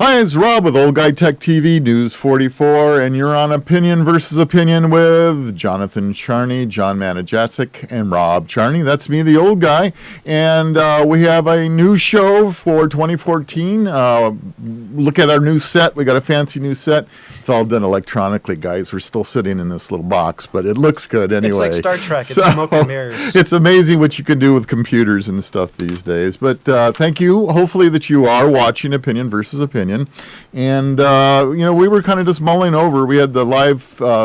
Hi, it's Rob with Old Guy Tech TV News 44, and you're on Opinion versus Opinion with Jonathan Charney, John Manajacek, and Rob Charney. That's me, the old guy. And we have a new show for 2014. Look at our new set. We got a fancy new set. It's all done electronically, guys. We're still sitting in this little box, but it looks good anyway. It's like Star Trek. It's smoke and mirrors. It's amazing what you can do with computers and stuff these days. But thank you. Hopefully that you are watching Opinion versus Opinion. And, we were kind of just mulling over. We had the live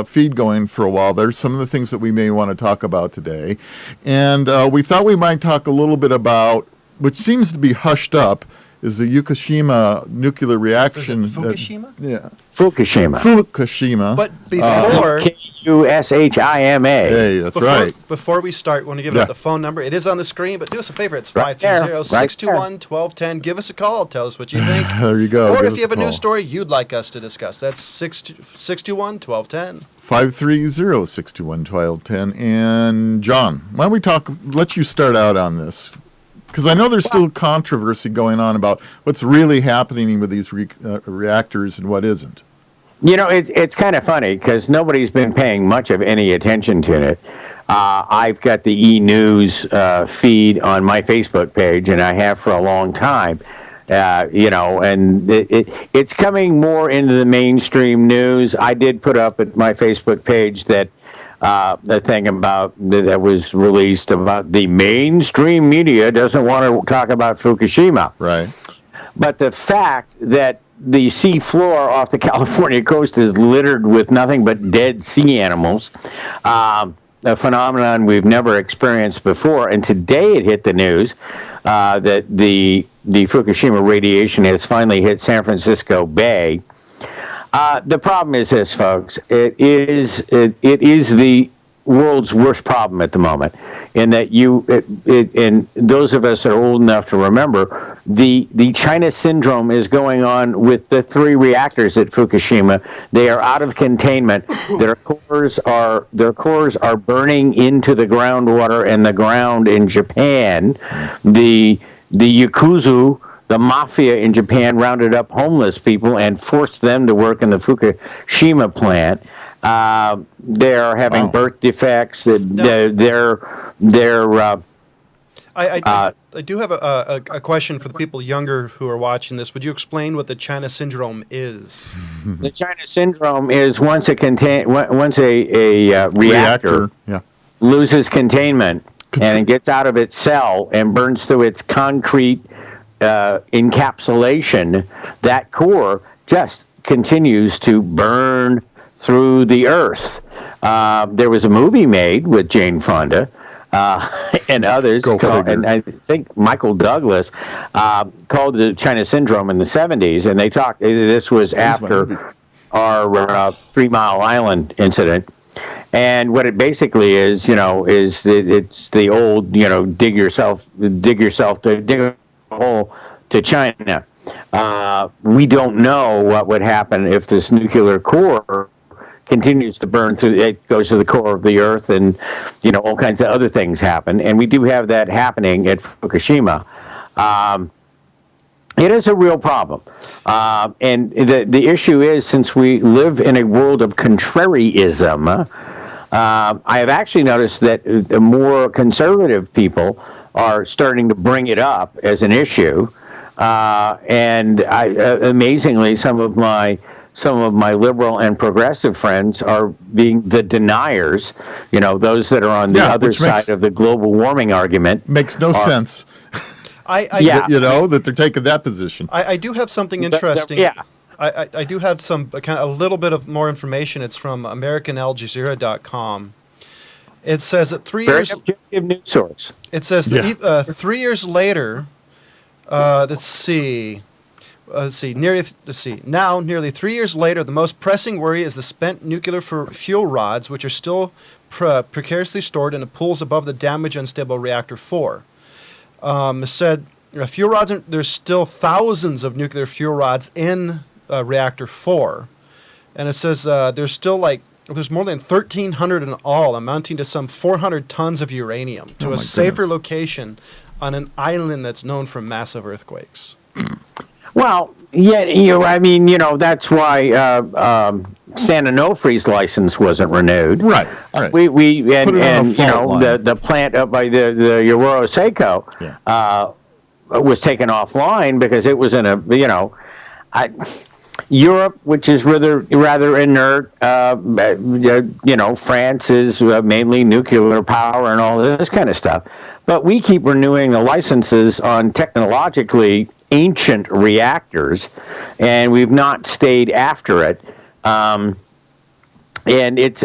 feed going for a while. There's some of the things that we may want to talk about today. And we thought we might talk a little bit about, which seems to be hushed up, is the Fukushima nuclear reaction. Fukushima? Yeah. Fukushima. But before... Kushima. Hey, that's right. Before we start, we want to give out the phone number. It is on the screen, but do us a favor. It's 530-621-1210. Give us a call. Tell us what you think. There you go. Or if you have a news story you'd like us to discuss, that's 621-1210. 530-621-1210. And John, why don't we let you start out on this? Because I know there's still controversy going on about what's really happening with these reactors and what isn't. It's kind of funny because nobody's been paying much of any attention to it. I've got the e-news feed on my Facebook page, and I have for a long time. And it's coming more into the mainstream news. I did put up at my Facebook page that the thing about that was released about the mainstream media doesn't want to talk about Fukushima. Right. But the fact that the sea floor off the California coast is littered with nothing but dead sea animals, a phenomenon we've never experienced before. And today it hit the news that the Fukushima radiation has finally hit San Francisco Bay. The problem is this, folks. It is the world's worst problem at the moment, in that and those of us that are old enough to remember, the China syndrome is going on with the 3 reactors at Fukushima. They are out of containment. Their cores are burning into the groundwater and the ground in Japan. The Yakuza, the mafia in Japan, rounded up homeless people and forced them to work in the Fukushima plant. They're having birth defects. I do have a question for the people younger who are watching this. Would you explain what the China syndrome is? The China syndrome is once a reactor loses containment and it gets out of its cell and burns through its concrete encapsulation, that core just continues to burn through the earth. There was a movie made with Jane Fonda and others, and I think Michael Douglas, called the China Syndrome in the 70s, and they talked, this was after our 3 Mile Island incident. And what it basically is, it's the old, dig yourself to dig a hole to China. We don't know what would happen if this nuclear core continues to burn through. It goes to the core of the earth, and all kinds of other things happen. And we do have that happening at Fukushima. It is a real problem. And the issue is, since we live in a world of contrarianism, I have actually noticed that the more conservative people are starting to bring it up as an issue. And amazingly, some of my liberal and progressive friends are being the deniers, those that are on the other side of the global warming argument. Makes no sense. That they're taking that position. I do have something interesting. I do have a little bit of more information. It's from AmericanAlJazeera.com. It says that 3 years. Very objective news source. It says that 3 years later. Let's see. Now, nearly 3 years later, the most pressing worry is the spent nuclear fuel rods, which are still precariously stored in the pools above the damaged, unstable reactor 4. It said fuel rods. There's still thousands of nuclear fuel rods in reactor 4, and it says there's more than 1,300 in all, amounting to some 400 tons of uranium to a safer location on an island that's known for massive earthquakes. Well, yeah, I mean, that's why San Onofre's license wasn't renewed. Right. All right. We Put it on a fault line. the plant up by the Yoro Seiko Yeah. was taken offline because it was in a Europe, which is rather inert. France is mainly nuclear power and all this kind of stuff. But we keep renewing the licenses on technologically ancient reactors, and we've not stayed after it. And it's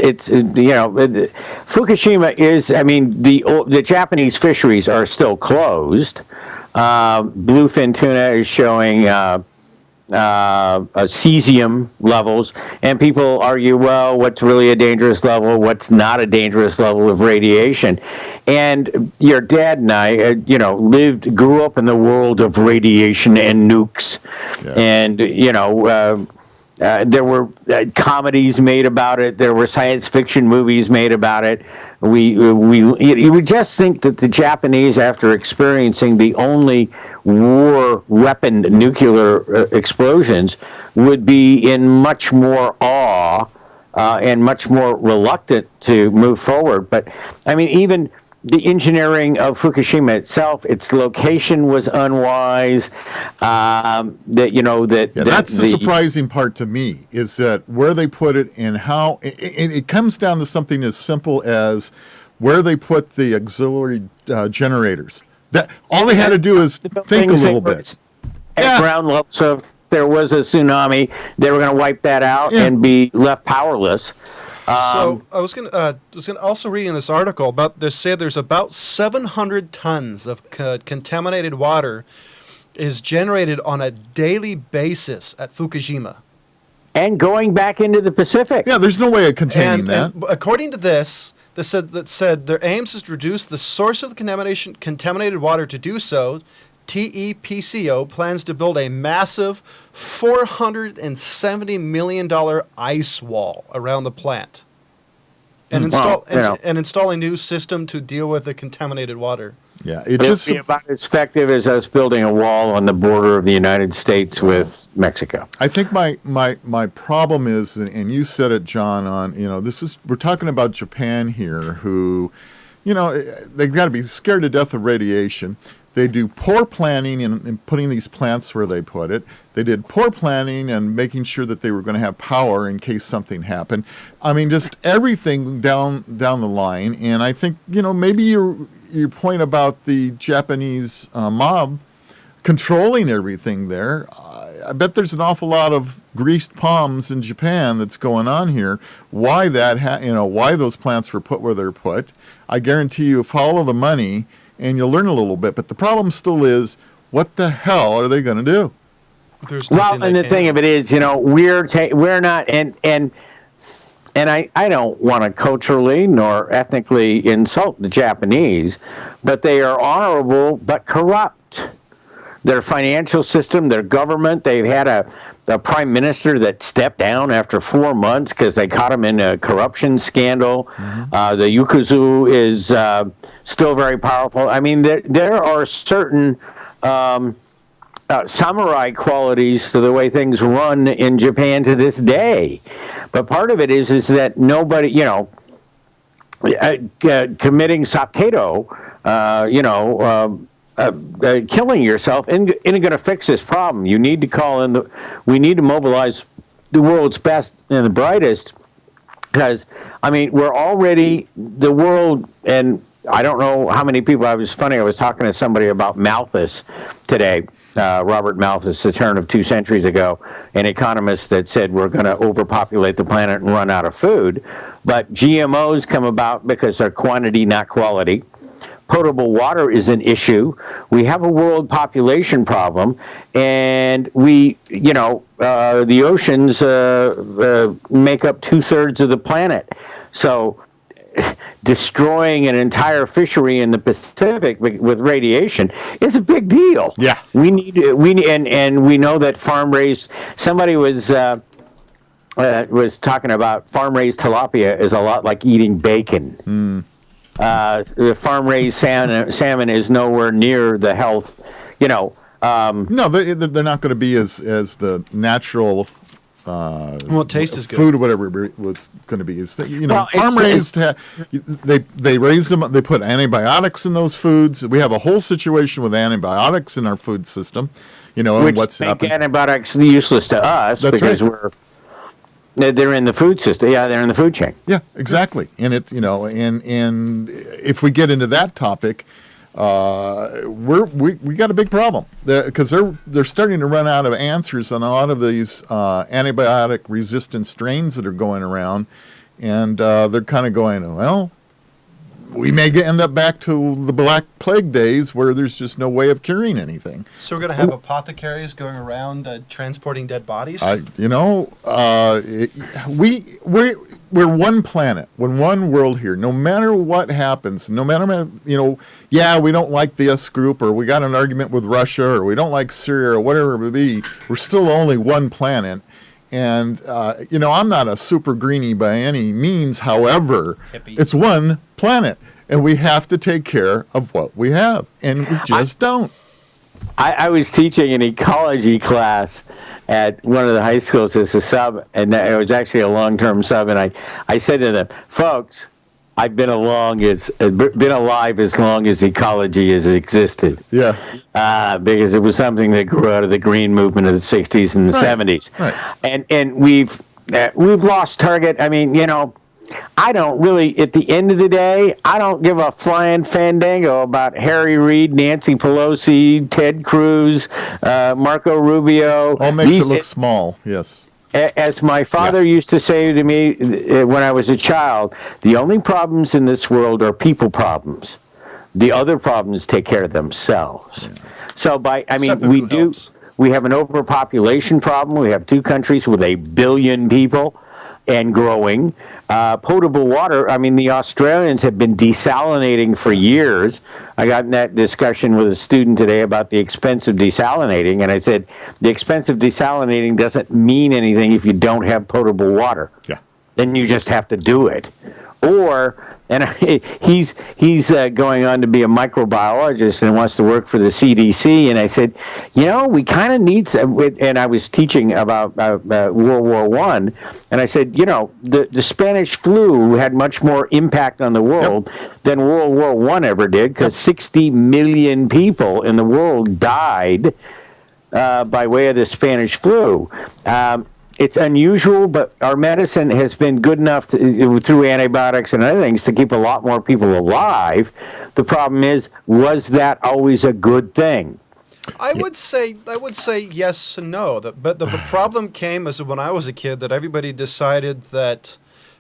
Fukushima is. I mean, the Japanese fisheries are still closed. Bluefin tuna is showing cesium levels, and people argue, well, what's really a dangerous level? What's not a dangerous level of radiation? And your dad and I, grew up in the world of radiation and nukes, and there were comedies made about it. There were science fiction movies made about it. You would just think that the Japanese, after experiencing the only war weapon nuclear explosions, would be in much more awe and much more reluctant to move forward. But I mean, even the engineering of Fukushima itself, its location was unwise. That's the surprising part to me, is that where they put it and how it comes down to something as simple as where they put the auxiliary generators. That all they had to do is think a little bit. At ground level, so if there was a tsunami, they were going to wipe that out and be left powerless. So I was gonna also reading this article about there's about 700 tons of contaminated water is generated on a daily basis at Fukushima, and going back into the Pacific. Yeah, there's no way of containing that. And according to this, said their aims is to reduce the source of the contaminated water. To do so, TEPCO plans to build a massive $470 million ice wall around the plant and install a new system to deal with the contaminated water. Yeah, it's be about as effective as us building a wall on the border of the United States with Mexico. I think my problem is, and you said it, John, we're talking about Japan here, who, they've got to be scared to death of radiation. They do poor planning in putting these plants where they put it. They did poor planning and making sure that they were going to have power in case something happened. I mean, just everything down the line. And I think, maybe your point about the Japanese mob controlling everything there, I bet there's an awful lot of greased palms in Japan that's going on here. Why why those plants were put where they're put. I guarantee you, follow the money and you'll learn a little bit. But the problem still is, what the hell are they going to do? And the thing of it is, we're not, and I don't want to culturally nor ethnically insult the Japanese, but they are honorable but corrupt. Their financial system, their government, they've had a prime minister that stepped down after 4 months because they caught him in a corruption scandal. Mm-hmm. The Yakuza is still very powerful. I mean, there are certain samurai qualities to the way things run in Japan to this day. But part of it is that nobody, committing sakedo, killing yourself isn't going to fix this problem. You need to we need to mobilize the world's best and the brightest, because, I mean, we're already the world, and I don't know how many people, I was talking to somebody about Malthus today, Robert Malthus, the turn of 2 centuries ago, an economist that said we're going to overpopulate the planet and run out of food. But GMOs come about because they're quantity, not quality. Potable water is an issue. We have a world population problem, and the oceans make up 2/3 of the planet. So destroying an entire fishery in the Pacific with radiation is a big deal. Yeah, we need, and we know that farm raised. Somebody was talking about farm raised tilapia is a lot like eating bacon. Mm. The farm-raised salmon is nowhere near the health. No, they're not going to be as the natural taste is good. food or whatever it's going to be. Is Well, farm raised. They raise them. They put antibiotics in those foods. We have a whole situation with antibiotics in our food system. And which what's make happened. antibiotics useless to us That's because right. they're in the food system. Yeah, they're in the food chain. Yeah, exactly. And and if we get into that topic, we got a big problem because they're starting to run out of answers on a lot of these antibiotic resistant strains that are going around, and they're kind of going, well, we may end up back to the Black Plague days where there's just no way of curing anything. So we're going to have apothecaries going around transporting dead bodies? We're one planet, we're one world here. No matter what happens, no matter, we don't like this group, or we got an argument with Russia, or we don't like Syria, or whatever it may be, we're still only one planet. And, I'm not a super greenie by any means. However, Hippie. It's one planet, and we have to take care of what we have, and we just don't. I was teaching an ecology class at one of the high schools as a sub, and it was actually a long-term sub, and I said to them, folks, I've been alive as long as ecology has existed. Yeah. Because it was something that grew out of the green movement of the 60s and the 70s. Right. And we've lost target. I mean, I don't really, at the end of the day, I don't give a flying fandango about Harry Reid, Nancy Pelosi, Ted Cruz, Marco Rubio. All makes it look small, yes. As my father used to say to me when I was a child, the only problems in this world are people problems. The other problems take care of themselves. Yeah. So we have an overpopulation problem. We have two countries with 1 billion people and growing. Potable water, the Australians have been desalinating for years. I got in that discussion with a student today about the expense of desalinating, and I said, the expense of desalinating doesn't mean anything if you don't have potable water. Yeah. Then you just have to do it. He's going on to be a microbiologist and wants to work for the CDC. And I said, we kind of need some. And I was teaching about World War I, and I said, the Spanish flu had much more impact on the world than World War I ever did, because 60 million people in the world died by way of the Spanish flu. It's unusual, but our medicine has been good enough through antibiotics and other things to keep a lot more people alive. The problem is, was that always a good thing? I would say yes and no. But the problem came as when I was a kid that everybody decided that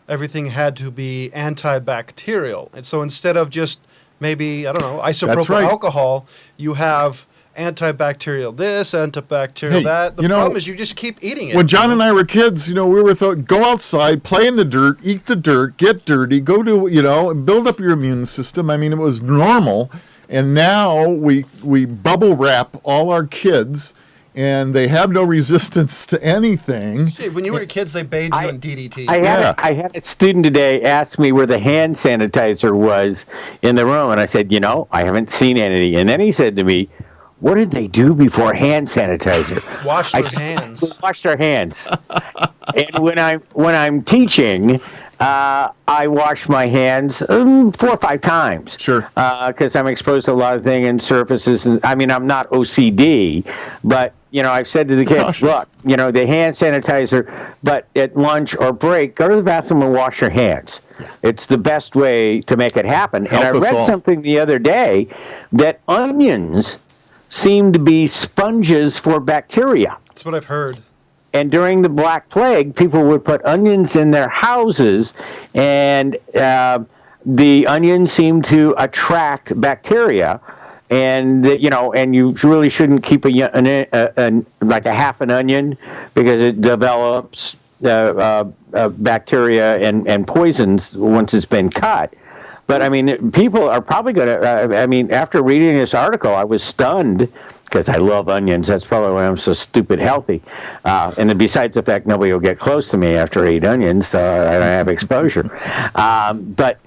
everything had to be antibacterial. And so instead of just maybe, isopropyl alcohol, you have antibacterial this, antibacterial that. The problem is you just keep eating it. When John and I were kids, we were go outside, play in the dirt, eat the dirt, get dirty, go to, build up your immune system. It was normal. And now we bubble wrap all our kids, and they have no resistance to anything. When you were kids, they bathed you in DDT. I had a student today ask me where the hand sanitizer was in the room, and I said, I haven't seen any. And then he said to me, what did they do before hand sanitizer? Wash their hands. Wash their hands. And when I'm teaching, I wash my hands 4 or 5 times. Sure. Because I'm exposed to a lot of things and surfaces. I'm not OCD, but I've said to the kids, look, the hand sanitizer, but at lunch or break, go to the bathroom and wash your hands. Yeah. It's the best way to make it happen. And I read something the other day that onions seem to be sponges for bacteria. That's what I've heard. And during the Black Plague, people would put onions in their houses, and the onions seem to attract bacteria. And and you really shouldn't keep like a half an onion, because it develops bacteria and poisons once it's been cut. But people are probably going to. After reading this article, I was stunned, because I love onions. That's probably why I'm so stupid healthy. And then besides the fact nobody will get close to me after I eat onions, so I don't have exposure. But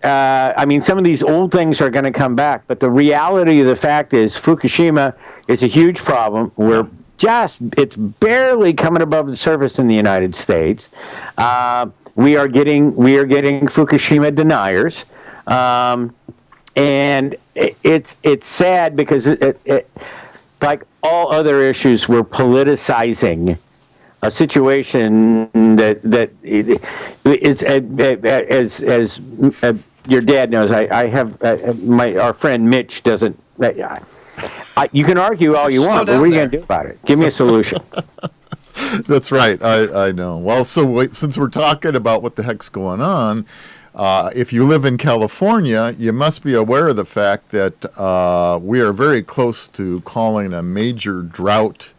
I mean, some of these old things are going to come back, but the reality of the fact is Fukushima is a huge problem. It's barely coming above the surface in the United States. We are getting Fukushima deniers. And it's sad because it like all other issues, we're politicizing a situation that is as your dad knows. I have our friend Mitch doesn't. You can argue all you want, but what are you going to do about it? Give me a solution. That's right. I know. Well, since we're talking about what the heck's going on, if you live in California, you must be aware of the fact that we are very close to calling a major drought.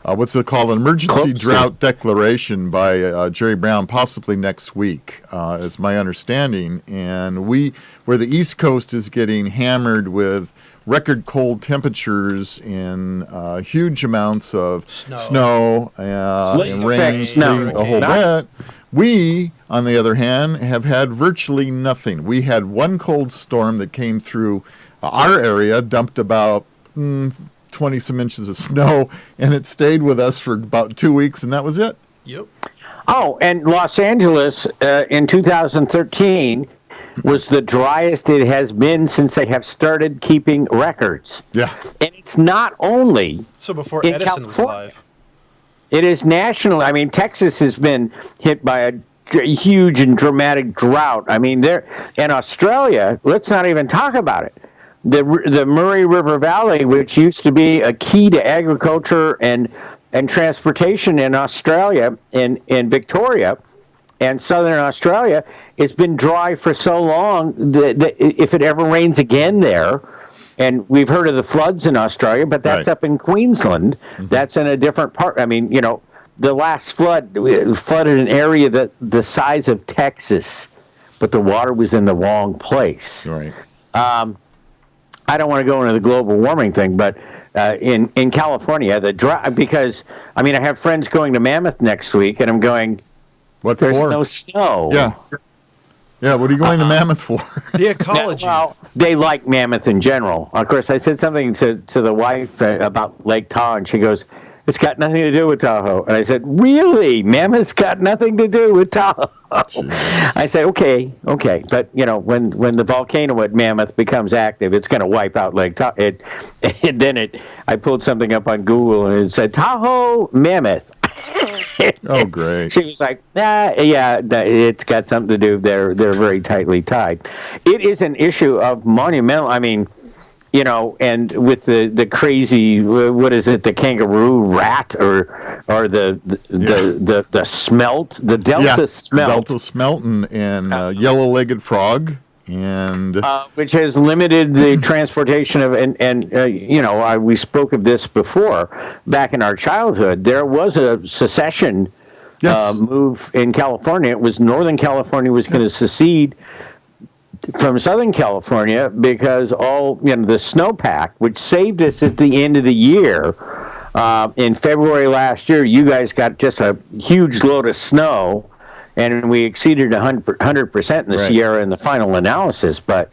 What's it called? An emergency drought declaration by Jerry Brown, possibly next week, is my understanding. And where the East Coast is getting hammered with record cold temperatures and huge amounts of snow and rain, sleet, a whole bit. We, on the other hand, have had virtually nothing. We had one cold storm that came through our area, dumped about 20-some inches of snow, and it stayed with us for about 2 weeks, and that was it. Yep. Oh, and Los Angeles in 2013 was the driest it has been since they have started keeping records. Yeah. And it's not only So before Edison was alive. It is national. I mean, Texas has been hit by a huge and dramatic drought. I mean, in Australia, let's not even talk about it. The Murray River Valley, which used to be a key to agriculture and transportation in Australia, in Victoria and southern Australia, it's been dry for so long that if it ever rains again there, and we've heard of the floods in Australia, but that's up in Queensland. Mm-hmm. That's in a different part. I mean, the last flood flooded an area the size of Texas, but the water was in the wrong place. Right. I don't want to go into the global warming thing, but in California, the drought, because, I mean, I have friends going to Mammoth next week, and I'm going, there's no snow. Yeah. Yeah, what are you going to Mammoth for? The ecology. Well, they like Mammoth in general. Of course, I said something to the wife about Lake Tahoe, and she goes, it's got nothing to do with Tahoe. And I said, really? Mammoth's got nothing to do with Tahoe? I said, okay. But, when the volcano at Mammoth becomes active, it's going to wipe out Lake Tahoe. I pulled something up on Google, and it said, Tahoe, Mammoth. Oh, great. She was like, it's got something to do. They're very tightly tied. It is an issue of monumental, I mean, and with the crazy, what is it, the kangaroo rat or the smelt, the Delta smelt. Delta smelt and yellow-legged frog. And which has limited the transportation of, we spoke of this before. Back in our childhood, there was a secession move in California. It was Northern California was going to secede from Southern California because all the snowpack, which saved us at the end of the year. In February last year, you guys got just a huge load of snow. And we exceeded 100% in the Sierra in the final analysis. But,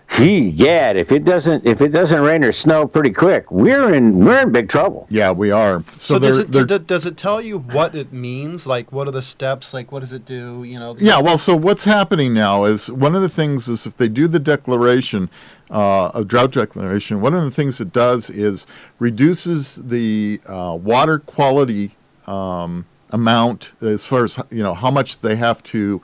if it doesn't rain or snow pretty quick, we're in big trouble. Yeah, we are. So does it tell you what it means? Like, what are the steps? Like, what does it do? Yeah. Well, so what's happening now is one of the things is if they do the declaration, a drought declaration, one of the things it does is reduces the water quality amount as far as how much they have to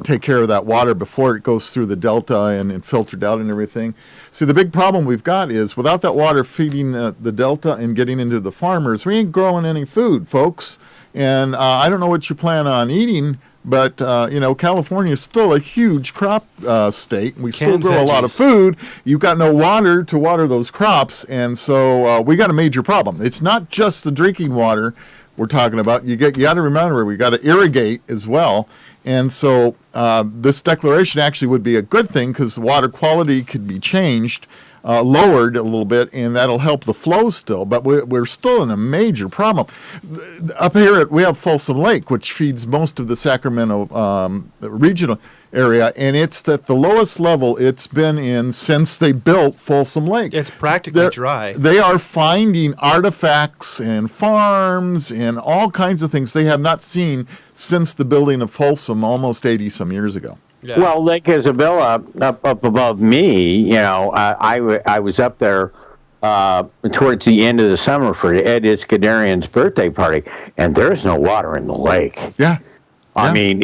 take care of that water before it goes through the delta and filtered out and everything. See, the big problem we've got is without that water feeding the delta and getting into the farmers, we ain't growing any food, folks. And I don't know what you plan on eating, but California is still a huge crop state. We still grow a lot of food. You've got no water to water those crops, and so we got a major problem. It's not just the drinking water we're talking about. You got to remember we got to irrigate as well, and so this declaration actually would be a good thing because the water quality could be changed lowered a little bit, and that'll help the flow still. But we're still in a major problem. Up here, we have Folsom Lake, which feeds most of the Sacramento regional area, and it's at the lowest level it's been in since they built Folsom Lake. It's practically dry. They are finding artifacts and farms and all kinds of things they have not seen since the building of Folsom almost 80-some years ago. Yeah. Well, Lake Isabella up above me, I was up there towards the end of the summer for Ed Iskandarian's birthday party, and there's no water in the lake. Yeah. I mean,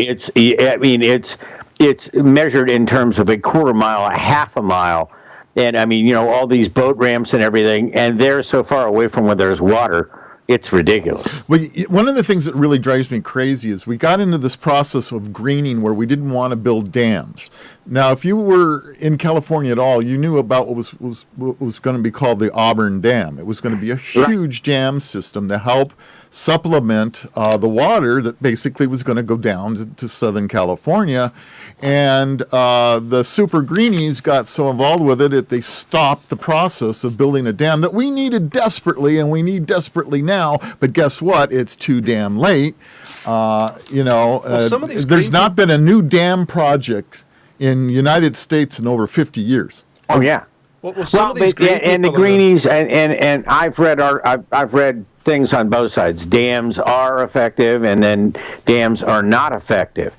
it's measured in terms of a quarter mile, a half a mile. And I mean, all these boat ramps and everything, and they're so far away from where there's water, it's ridiculous. Well, one of the things that really drives me crazy is we got into this process of greening where we didn't want to build dams. Now, if you were in California at all, you knew about what was going to be called the Auburn Dam. It was going to be a huge dam system to help supplement the water that basically was going to go down to Southern California. And the super greenies got so involved with it, they stopped the process of building a dam that we needed desperately, and we need desperately now. But guess what? It's too damn late. Some of these there's not been a new dam project in United States in over 50 years. Oh yeah. Well, some of these and the greenies and I've read things on both sides. Dams are effective, and then dams are not effective.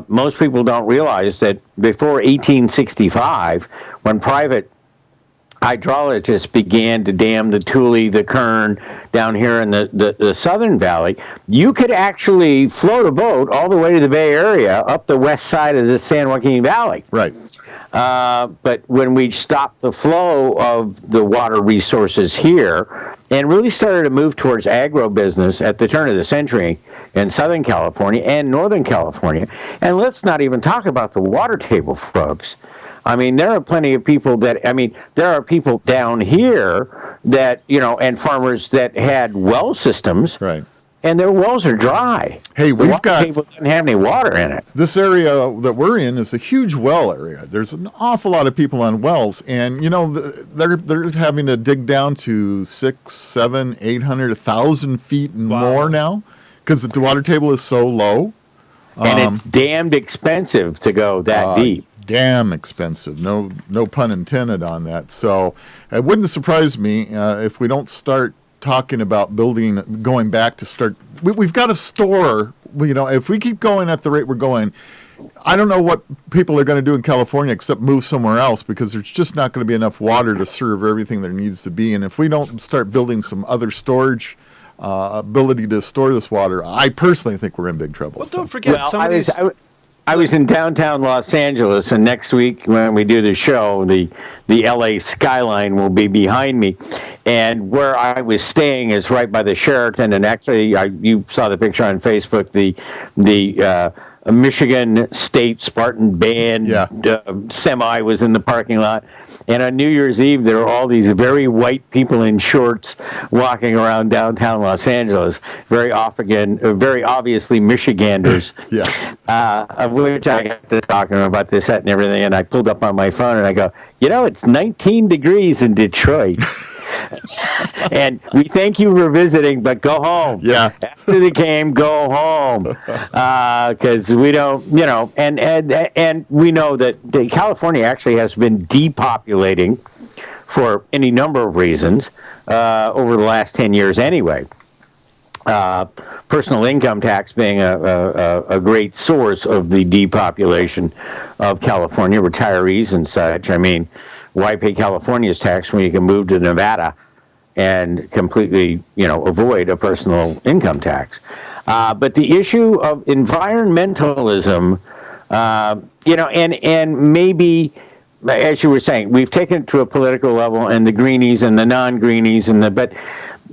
Most people don't realize that before 1865, when private hydrologists began to dam the Tule, the Kern, down here in the Southern Valley, you could actually float a boat all the way to the Bay Area up the west side of the San Joaquin Valley. Right. But when we stopped the flow of the water resources here and really started to move towards agribusiness at the turn of the century in Southern California and Northern California, and let's not even talk about the water table, folks. I mean, there are plenty of people there are people down here that, and farmers that had well systems. Right. And their wells are dry. Hey, the water table doesn't have any water in it. This area that we're in is a huge well area. There's an awful lot of people on wells, and they're having to dig down to 600, 700, 800, 1,000 feet and more now because the water table is so low. And it's damned expensive to go that deep. Damn expensive. No pun intended on that. So it wouldn't surprise me if we don't start talking about going back to start. We've got to store, if we keep going at the rate we're going, I don't know what people are going to do in California except move somewhere else, because there's just not going to be enough water to serve everything there needs to be. And if we don't start building some other storage ability to store this water, I personally think we're in big trouble. Well, don't forget some of these. I was in downtown Los Angeles, and next week when we do the show, the LA skyline will be behind me. And where I was staying is right by the Sheraton, and actually, you saw the picture on Facebook, the Michigan State Spartan Band semi was in the parking lot. And on New Year's Eve, there were all these very white people in shorts walking around downtown Los Angeles, very obviously Michiganders. Of which I got to talking about this, that, and everything. And I pulled up on my phone and I go, it's 19 degrees in Detroit. And we thank you for visiting, but go home. Yeah. After the game, go home. Because we don't, and we know that California actually has been depopulating for any number of reasons over the last 10 years anyway. Personal income tax being a great source of the depopulation of California, retirees and such. I mean, why pay California's tax when you can move to Nevada and completely, avoid a personal income tax? But the issue of environmentalism, and maybe, as you were saying, we've taken it to a political level, and the greenies and the non-greenies but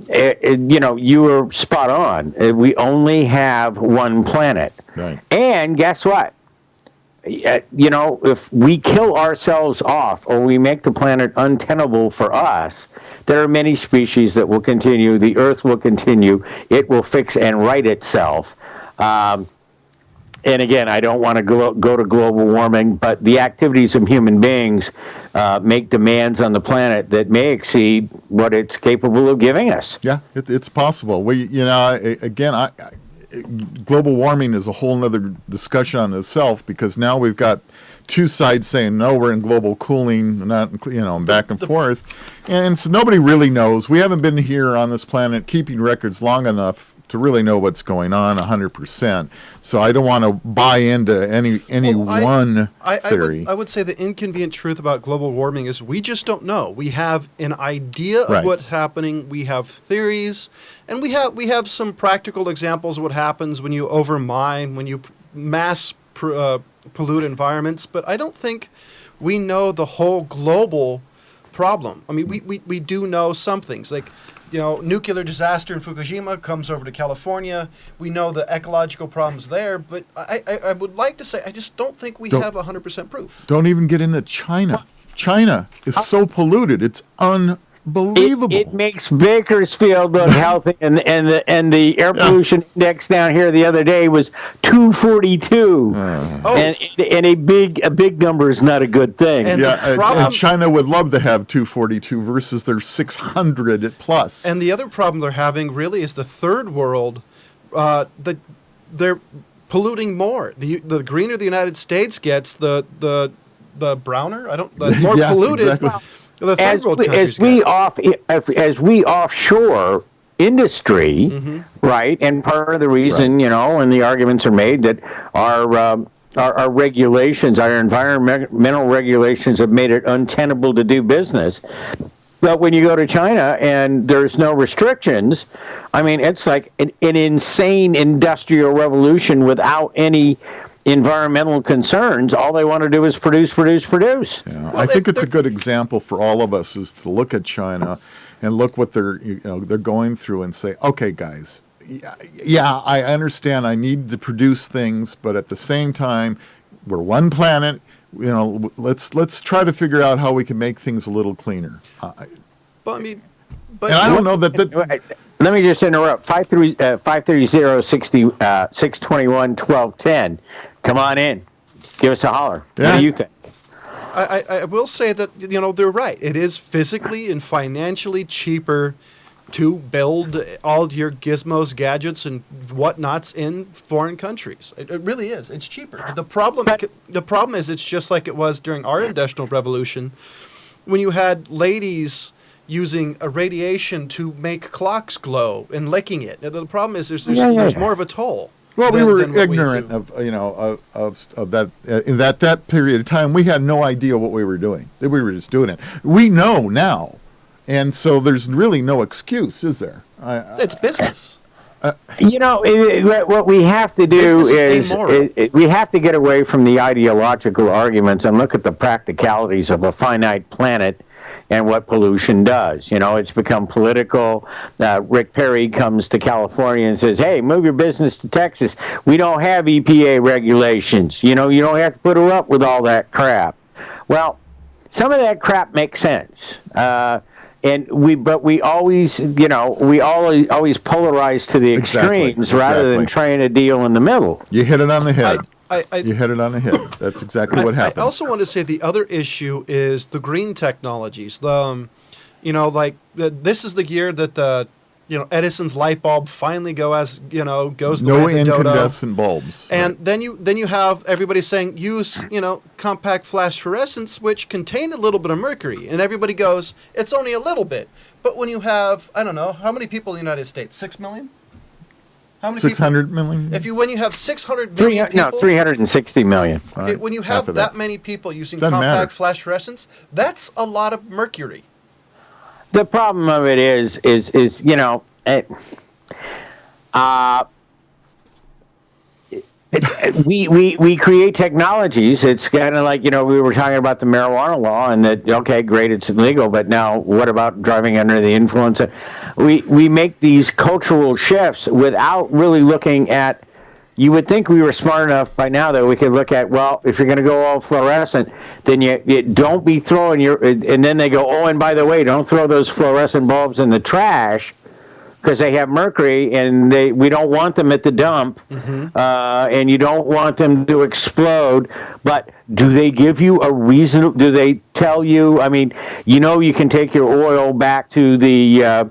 you were spot on. We only have one planet. Right. And guess what? If we kill ourselves off or we make the planet untenable for us, there are many species that will continue. The Earth will continue. It will fix and right itself. and again, I don't want to go to global warming, but the activities of human beings make demands on the planet that may exceed what it's capable of giving us. Yeah, it's possible. Global warming is a whole nother discussion on itself, because now we've got two sides saying, no, we're in global cooling, not, back and forth. And so nobody really knows. We haven't been here on this planet keeping records long enough to really know what's going on 100%. So I don't want to buy into any one theory. I would say the inconvenient truth about global warming is we just don't know. We have an idea of Right. what's happening. We have theories, and we have some practical examples of what happens when you overmine, when you mass pollute environments. But I don't think we know the whole global problem. I mean, we do know some things, like, nuclear disaster in Fukushima comes over to California. We know the ecological problems there, but I would like to say I just don't think we have 100% proof. Don't even get into China. China is so polluted; it's unbelievable. It makes Bakersfield look healthy, and the air pollution index down here the other day was 242, and a big number is not a good thing. And and China would love to have 242 versus their 600 plus. And the other problem they're having really is the third world. They're polluting more. The greener the United States gets, the browner. The more polluted. Exactly. The third world countries as we offshore industry, right? And part of the reason, and the arguments are made that our regulations, our environmental regulations, have made it untenable to do business. But when you go to China and there's no restrictions, I mean, it's like an insane industrial revolution without any environmental concerns. All they want to do is produce. Yeah, I think it's a good example for all of us is to look at China and look what they're going through and say, okay, guys, yeah, I understand I need to produce things, but at the same time, we're one planet. Let's try to figure out how we can make things a little cleaner. But And I don't know that. Let me just interrupt. 530-621-1210. Come on in. Give us a holler. Yeah. What do you think? I will say that they're right. It is physically and financially cheaper to build all your gizmos, gadgets, and whatnots in foreign countries. It really is. It's cheaper. The problem is it's just like it was during our Industrial Revolution, when you had ladies using a radiation to make clocks glow and licking it. The problem is there's more of a toll. Well, we were ignorant do. of that. In that period of time, we had no idea what we were doing. We were just doing it. We know now, and so there's really no excuse, is there? It's business. What we have to do is we have to get away from the ideological arguments and look at the practicalities of a finite planet and what pollution does. It's become political. Rick Perry comes to California and says, hey, move your business to Texas. We don't have EPA regulations. You don't have to put her up with all that crap. Well, some of that crap makes sense. But we always polarize to the extremes rather than trying to deal in the middle. You hit it on the head. You hit it on the head. That's exactly what happened. I also want to say the other issue is the green technologies. This is the year that Edison's light bulb finally goes the way of the dodo. Incandescent bulbs. And then you have everybody saying use compact flash fluorescents, which contain a little bit of mercury, and everybody goes it's only a little bit. But when you have I don't know how many people in the United States, 6 million. How many 600 million? When you have 600 million people... No, 360 million. Okay, when you have that many people using compact flash fluorescents, that's a lot of mercury. The problem of it is we create technologies. It's kind of like, we were talking about the marijuana law and that, okay, great, it's illegal, but now what about driving under the influence? We make these cultural shifts without really looking at, you would think we were smart enough by now that we could look at, well, if you're going to go all fluorescent, then you don't be throwing and then they go, oh, and by the way, don't throw those fluorescent bulbs in the trash, because they have mercury, and we don't want them at the dump, and you don't want them to explode. But do they give you a reason? Do they tell you? I mean, you can take your oil back to the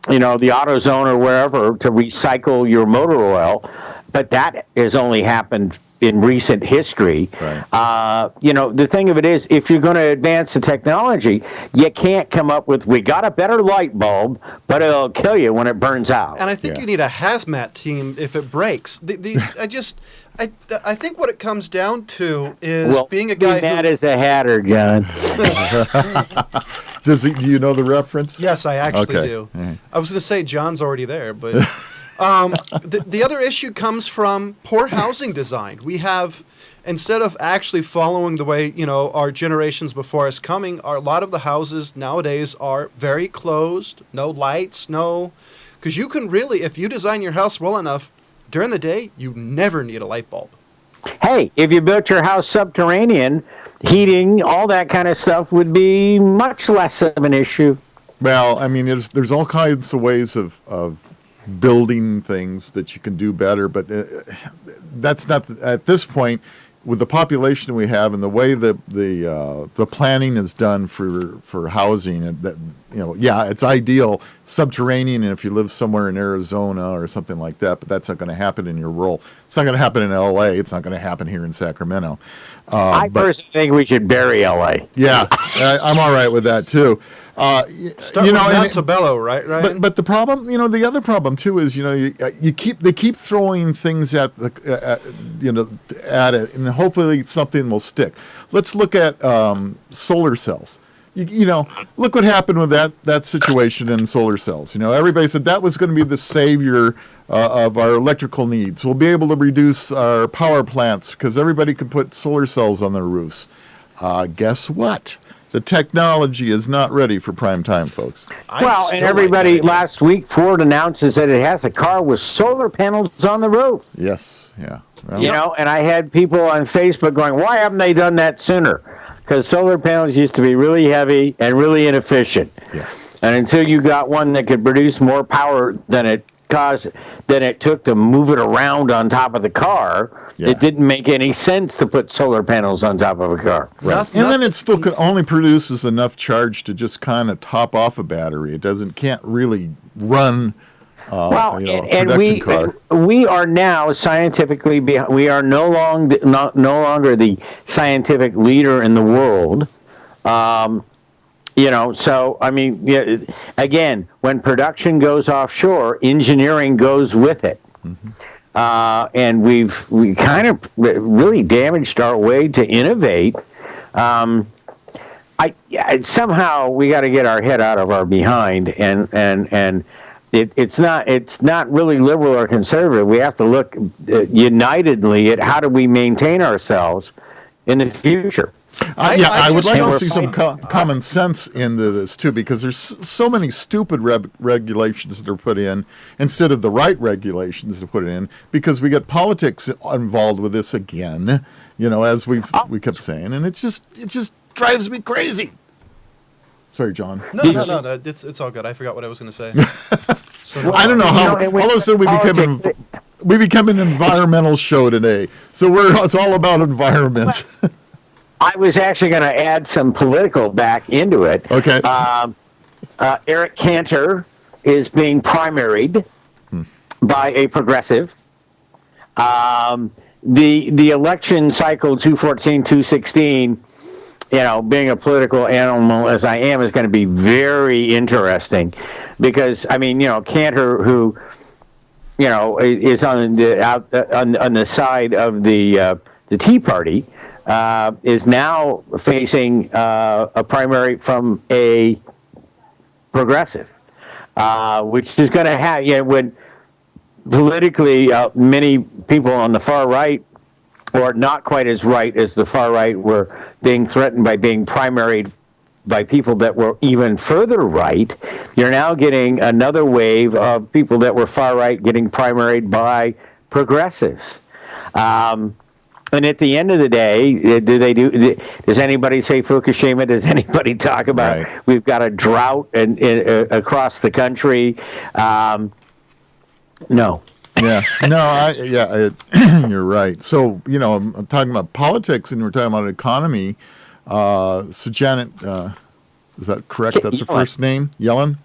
the AutoZone or wherever to recycle your motor oil, but that has only happened in recent history. Right. The thing of it is, if you're going to advance the technology, you can't come up with, we got a better light bulb, but it'll kill you when it burns out. And I think you need a hazmat team if it breaks. I think what it comes down to is being a guy mad as a hatter, John. Do you know the reference? Yes, I actually Okay. do. I was going to say John's already there, but the other issue comes from poor housing design. We have, instead of actually following the way our generations before us coming, a lot of the houses nowadays are very closed, no lights, because you can really, if you design your house well enough, during the day, you never need a light bulb. Hey, if you built your house subterranean, heating, all that kind of stuff would be much less of an issue. Well, I mean, there's all kinds of ways of building things that you can do better, but that's not at this point. With the population we have and the way the planning is done for housing, and that it's ideal subterranean, and if you live somewhere in Arizona or something like that, but that's not going to happen in your rural. It's not going to happen in L.A. It's not going to happen here in Sacramento. I personally think we should bury L.A. Yeah, I'm all right with that too. Start with Montebello, right? But the problem, the other problem too is, they keep throwing things at it, and hopefully something will stick. Let's look at solar cells. Look what happened with that situation in solar cells. Everybody said that was going to be the savior of our electrical needs. We'll be able to reduce our power plants because everybody could put solar cells on their roofs. Guess what? The technology is not ready for prime time, folks. And everybody, last week, Ford announces that it has a car with solar panels on the roof. Yes, yeah. Well, And I had people on Facebook going, why haven't they done that sooner? Because solar panels used to be really heavy and really inefficient. Yeah. And until you got one that could produce more power than it took to move it around on top of the car, it didn't make any sense to put solar panels on top of a car. Right. And then it still only produces enough charge to just kind of top off a battery. It can't really run a production car. We are now scientifically we are no longer the scientific leader in the world. So I mean, again, when production goes offshore, engineering goes with it. Mm-hmm. And we kind of really damaged our way to innovate. Somehow we got to get our head out of our behind, and it's not really liberal or conservative. We have to look unitedly at how do we maintain ourselves in the future. I would like to see some common sense into this too, because there's so many stupid regulations that are put in instead of the right regulations to put in, because we get politics involved with this again, as we kept saying, and it just drives me crazy. Sorry, John. No, it's all good. I forgot what I was going to say. I don't know how. All of a sudden we become an environmental show today, so it's all about environment. I was actually going to add some political back into it. Okay. Eric Cantor is being primaried by a progressive. The election cycle 2014, 2016, being a political animal as I am, is going to be very interesting, because Cantor, who is on the side of the Tea Party, is now facing a primary from a progressive, which is going to have, when politically many people on the far right, or not quite as right as the far right, were being threatened by being primaried by people that were even further right. You're now getting another wave of people that were far right getting primaried by progressives. And at the end of the day, does anybody say Fukushima? Does anybody talk about we've got a drought across the country? No. Yeah, no, you're right. So, I'm talking about politics and we're talking about economy. So Janet, is that correct? That's her first name, Yellen?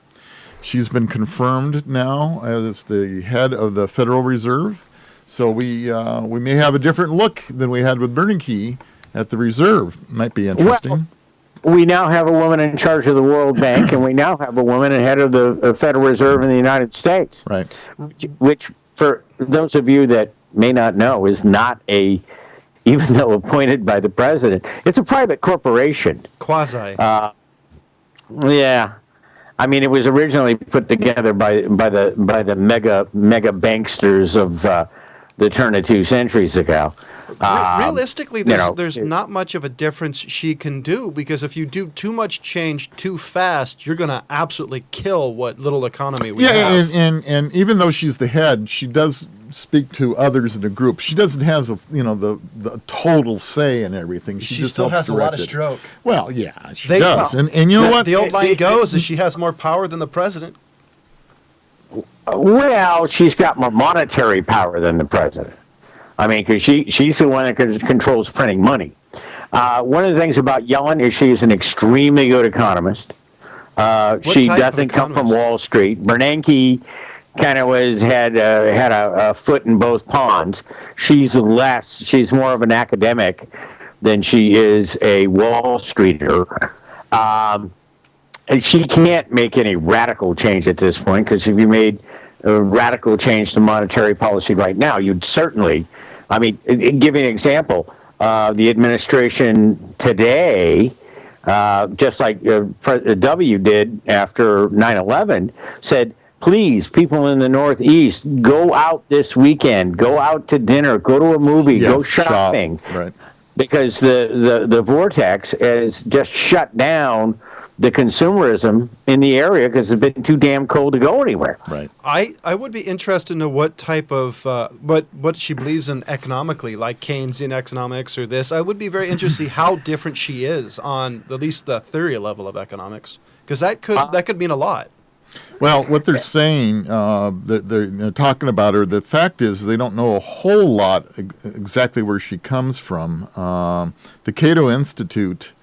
She's been confirmed now as the head of the Federal Reserve. So we may have a different look than we had with Bernanke at the Reserve. Might be interesting. Well, we now have a woman in charge of the World Bank, and we now have a woman head of the Federal Reserve in the United States. Right. Which, for those of you that may not know, is not even though appointed by the president, it's a private corporation. Quasi. Yeah. I mean, it was originally put together by the mega banksters of the turn of 2 centuries ago. Realistically, there's not much of a difference she can do, because if you do too much change too fast, you're going to absolutely kill what little economy we have. And even though she's the head, she does speak to others in the group. She doesn't have the total say in everything. She just still has a lot of it. stroke. Well, yeah, she does. And you know what? The old line goes is she has more power than the president. Well, she's got more monetary power than the president. I mean, because she's the one that controls printing money. One of the things about Yellen is she is an extremely good economist. She doesn't come from Wall Street. Bernanke kind of had a foot in both ponds. She's more of an academic than she is a Wall Streeter. And she can't make any radical change at this point, because if you made a radical change to monetary policy right now, you'd certainly, give you an example, the administration today, just like W did after 9/11, said, please, people in the Northeast, go out this weekend, go out to dinner, go to a movie, go shopping. Right. Because the vortex has just shut down the consumerism in the area because it's been too damn cold to go anywhere. Right. I would be interested to know what type of what she believes in economically, like Keynesian economics or this. I would be very interested to see how different she is on at least the theory level of economics, because that could mean a lot. Well, what they're saying, they're talking about her, the fact is they don't know a whole lot exactly where she comes from. The Cato Institute,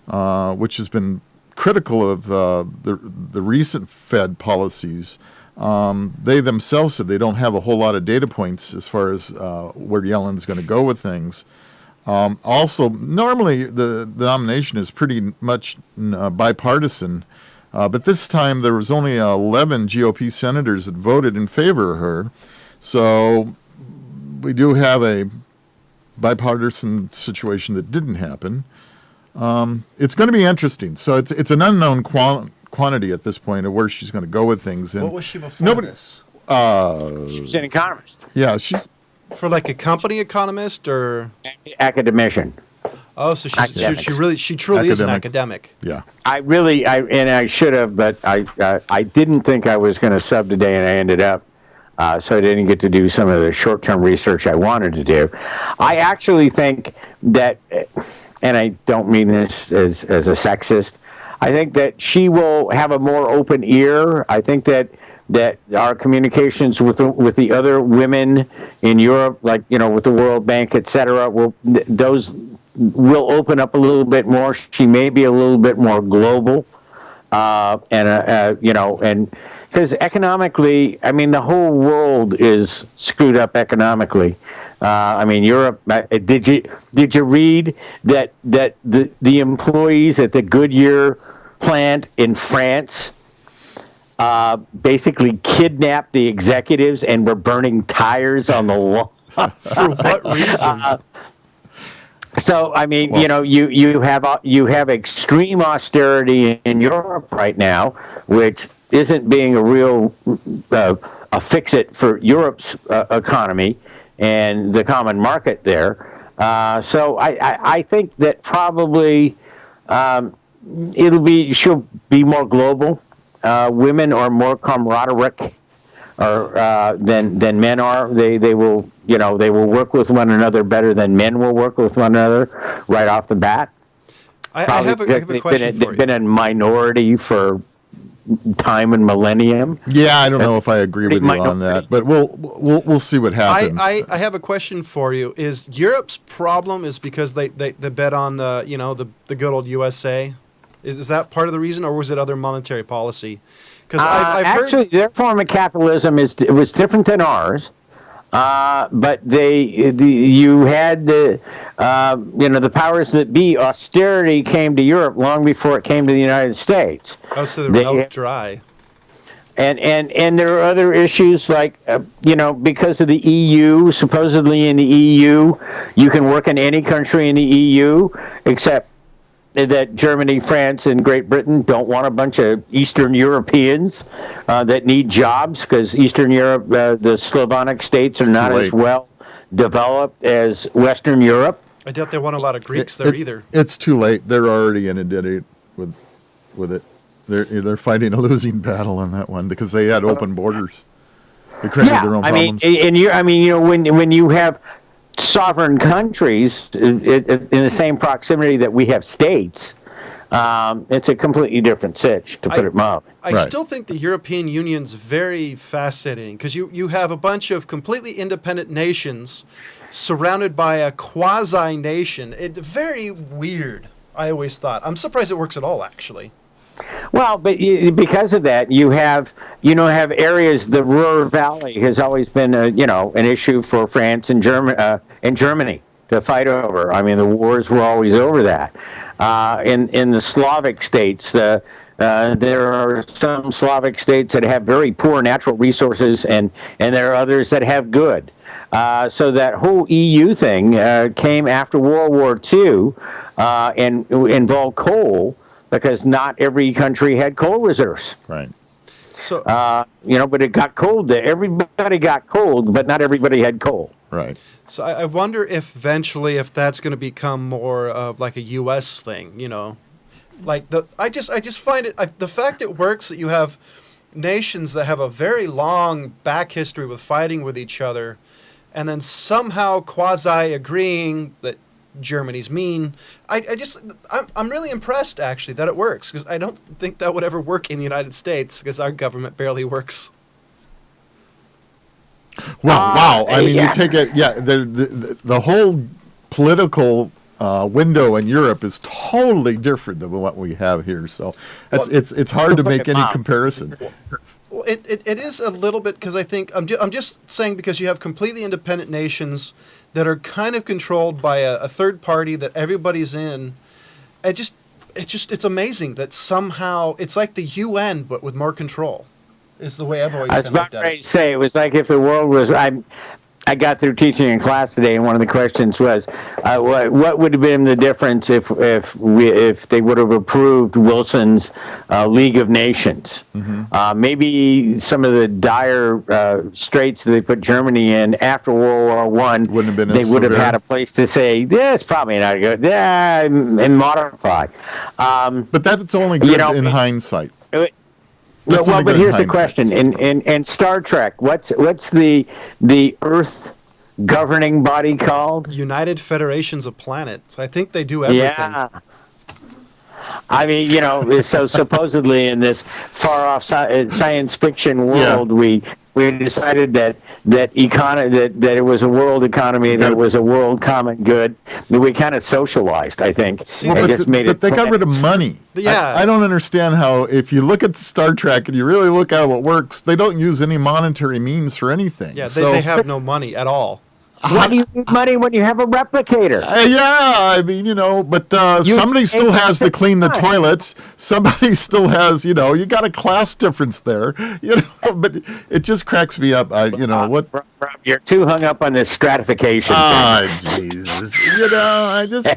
which has been critical of the recent Fed policies, they themselves said they don't have a whole lot of data points as far as where Yellen's going to go with things. Also, normally the nomination is pretty much bipartisan, but this time there was only 11 GOP senators that voted in favor of her. So we do have a bipartisan situation that didn't happen. It's going to be interesting. So it's an unknown quantity at this point of where she's going to go with things. And what was she before this? She was an economist. Yeah, she's for like a company economist or academician. Oh, so she truly is an academic. Yeah. I should have, but I didn't think I was going to sub today, and I ended up. So I didn't get to do some of the short-term research I wanted to do. I actually think that, and I don't mean this as a sexist, I think that she will have a more open ear. I think that our communications with the other women in Europe, like with the World Bank, et cetera, those will open up a little bit more. She may be a little bit more global, and because economically, the whole world is screwed up economically. Europe. Did you read that the employees at the Goodyear plant in France basically kidnapped the executives and were burning tires on the lawn? For what reason? So you have extreme austerity in Europe right now, which isn't being a real a fix-it for Europe's economy and the common market there. So I think that probably she'll be more global. Women are more camaraderie than men are. They will they will work with one another better than men will work with one another right off the bat. I have a question for you. They've been a minority for time and millennium. Yeah, I don't know if I agree with you on that, but we'll see what happens. I have a question for you. Is Europe's problem is because they bet on the good old USA? Is that part of the reason, or was it other monetary policy? Because I've actually, their form of capitalism was different than ours. But you had the powers that be. Austerity came to Europe long before it came to the United States. Oh, so they were out dry. And there are other issues like because of the EU. Supposedly in the EU, you can work in any country in the EU except that Germany, France, and Great Britain don't want a bunch of Eastern Europeans that need jobs, because Eastern Europe, the Slavonic states, are not as well developed as Western Europe. I doubt they want a lot of Greeks there either. It's too late. They're already inundated with it. They're fighting a losing battle on that one because they had open borders. They created their own problems. When you have sovereign countries in the same proximity that we have states, it's a completely different sitch, to put it mildly. I still think the European Union's very fascinating because you have a bunch of completely independent nations surrounded by a quasi-nation. It's very weird, I always thought. I'm surprised it works at all, actually. Well, but because of that, you have areas. The Ruhr Valley has always been an issue for France and Germany to fight over. I mean, the wars were always over that. In the Slavic states, there are some Slavic states that have very poor natural resources, and there are others that have good. So that whole EU thing came after World War II and involved coal, because not every country had coal reserves. Right. So but it got cold there. Everybody got cold, but not everybody had coal. Right. So I wonder if eventually if that's going to become more of like a U.S. thing, like I just find it the fact it works that you have nations that have a very long back history with fighting with each other, and then somehow quasi agreeing that Germany's mean. I'm really impressed actually that it works, because I don't think that would ever work in the United States, because our government barely works. Wow! I mean, you take it. Yeah, the whole political window in Europe is totally different than what we have here. So it's hard to make any comparison. Well, it is a little bit, because I think I'm just saying, because you have completely independent nations that are kind of controlled by a third party that everybody's in. It's amazing that somehow it's like the UN but with more control. Is the way I've always looked at it. I was about ready to say, it was like if the world was. I got through teaching in class today, and one of the questions was, what would have been the difference if they would have approved Wilson's League of Nations? Mm-hmm. Maybe some of the dire straits that they put Germany in after World War I, they would have had a place to say, it's probably not good, and modify. But that's only good in hindsight. But here's the question: in Star Trek, what's the Earth governing body called? United Federations of Planets. I think they do everything. Yeah. I mean, so supposedly in this far-off science fiction world, we decided that it was a world economy, that it was a world common good. We kind of socialized, I think. But they got rid of money. Yeah. I don't understand how, if you look at Star Trek and you really look at what works, they don't use any monetary means for anything. Yeah, they have no money at all. Why do you need money when you have a replicator? I mean, but somebody still has to clean the toilets. Somebody still has, you got a class difference there, but it just cracks me up. What? Rob, you're too hung up on this stratification. Jesus.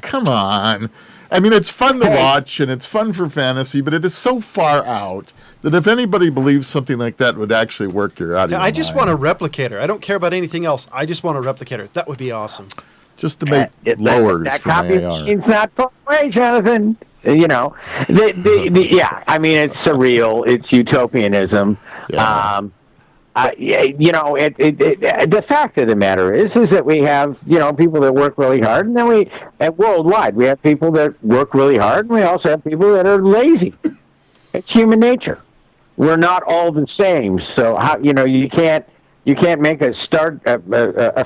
Come on. I mean, it's fun to watch and it's fun for fantasy, but it is so far out that if anybody believes something like that would actually work, you're out of your mind. I just want a replicator. I don't care about anything else. I just want a replicator. That would be awesome. Just to make lowers from AR. It's not far away, Jonathan. I mean, it's surreal. It's utopianism. Yeah. the fact of the matter is that we have, people that work really hard, and then worldwide, we have people that work really hard, and we also have people that are lazy. It's human nature. We're not all the same, so how, you can't make a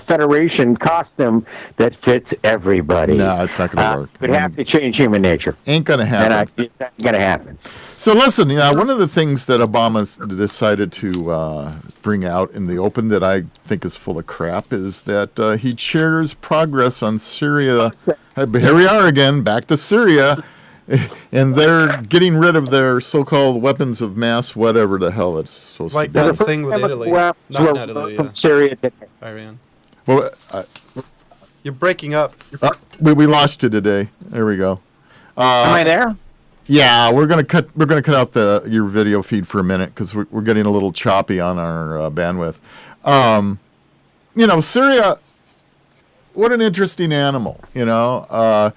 federation costume that fits everybody. No, it's not going to work. We'd have to change human nature. Ain't going to happen. It's not going to happen. So listen, one of the things that Obama decided to bring out in the open that I think is full of crap is that he cheers progress on Syria. Here we are again, back to Syria. And they're getting rid of their so-called weapons of mass, whatever the hell it's supposed Like to be. that thing with Italy. Not Italy, from Syria to Iran. Well, You're breaking up. we lost you today. There we go. Am I there? Yeah, we're gonna cut out your video feed for a minute because we're getting a little choppy on our bandwidth. Syria. What an interesting animal. Here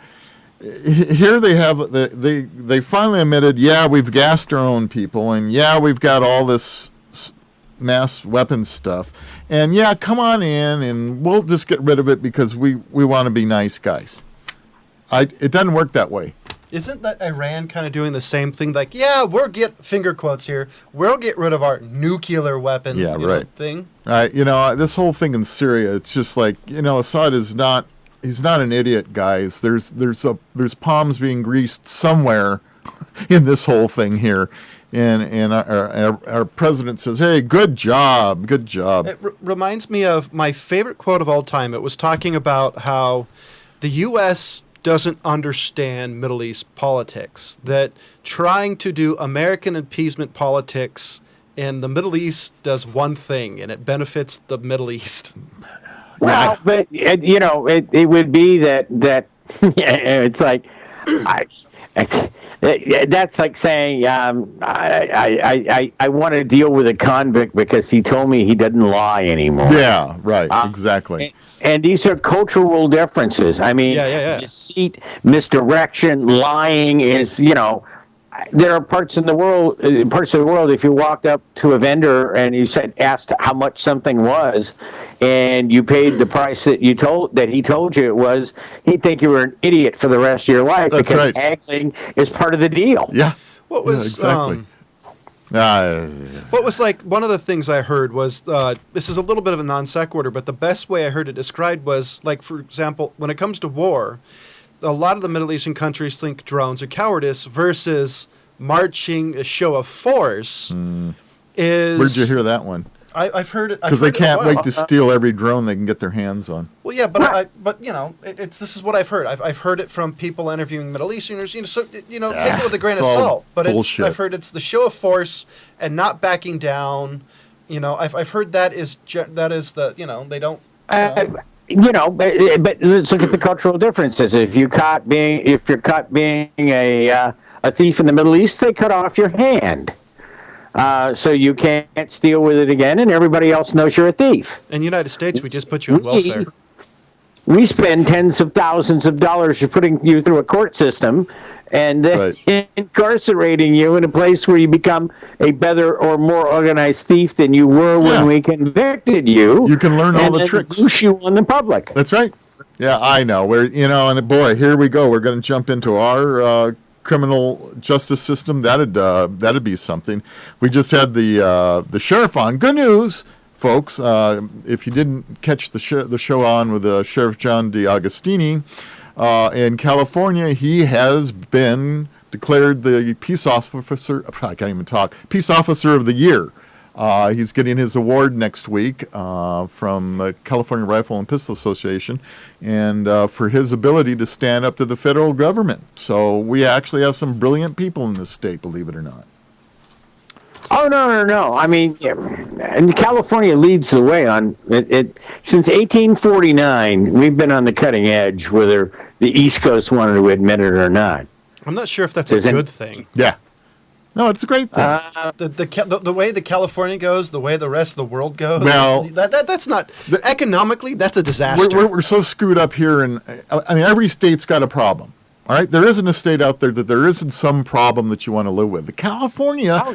they have they finally admitted, yeah, we've gassed our own people, and yeah, we've got all this mass weapons stuff, and yeah, come on in, and we'll just get rid of it because we want to be nice guys. It doesn't work that way. Isn't that Iran kind of doing the same thing? Like, yeah, finger quotes here, we'll get rid of our nuclear weapon thing. Right. This whole thing in Syria, it's just like, Assad is not. He's not an idiot, guys. There's palms being greased somewhere in this whole thing here, and our president says, "Hey, good job." It reminds me of my favorite quote of all time. It was talking about how the U.S. doesn't understand Middle East politics. That trying to do American appeasement politics in the Middle East does one thing, and it benefits the Middle East. Well, but it would be that it's like that's like saying I want to deal with a convict because he told me he doesn't lie anymore. Yeah, right, exactly. And these are cultural differences. I mean, deceit, misdirection, lying is there are parts of the world. If you walked up to a vendor and you asked how much something was, and you paid the price that he told you it was, he'd think you were an idiot for the rest of your life. That's because right. haggling is part of the deal. Yeah. What was exactly? What was like one of the things I heard was this is a little bit of a non sequitur, but the best way I heard it described was like, for example, when it comes to war, a lot of the Middle Eastern countries think drones are cowardice versus marching a show of force. Where'd you hear that one? I've heard it because they can't wait to steal every drone they can get their hands on. Well, yeah, but this is what I've heard. I've heard it from people interviewing Middle Easterners. So take it with a grain of salt. But I've heard it's the show of force and not backing down. I've heard that is the they don't. But let's look at the cultural differences. If you're caught being a thief in the Middle East, they cut off your hand. So you can't steal with it again, and everybody else knows you're a thief. In the United States, we just put you on welfare. We spend tens of thousands of dollars putting you through a court system and then incarcerating you in a place where you become a better or more organized thief than you were when we convicted you. You can learn all the tricks. Loose you on the public. That's right. Yeah, I know. And boy, here we go. We're going to jump into our criminal justice system. That'd be something. We just had the sheriff on. Good news, folks. If you didn't catch the show on with Sheriff Jon Discuss in California, he has been declared the peace officer. I can't even talk. Peace Officer of the Year. He's getting his award next week from the California Rifle and Pistol Association, and for his ability to stand up to the federal government. So we actually have some brilliant people in this state, believe it or not. Oh, no. I mean, and California leads the way on it. Since 1849, we've been on the cutting edge, whether the East Coast wanted to admit it or not. I'm not sure if that's a good thing. Yeah. No, it's a great thing. The way the California goes, the way the rest of the world goes. Well, that's not economically. That's a disaster. We're so screwed up here, and I mean, every state's got a problem. All right, there isn't a state out there that there isn't some problem that you want to live with. California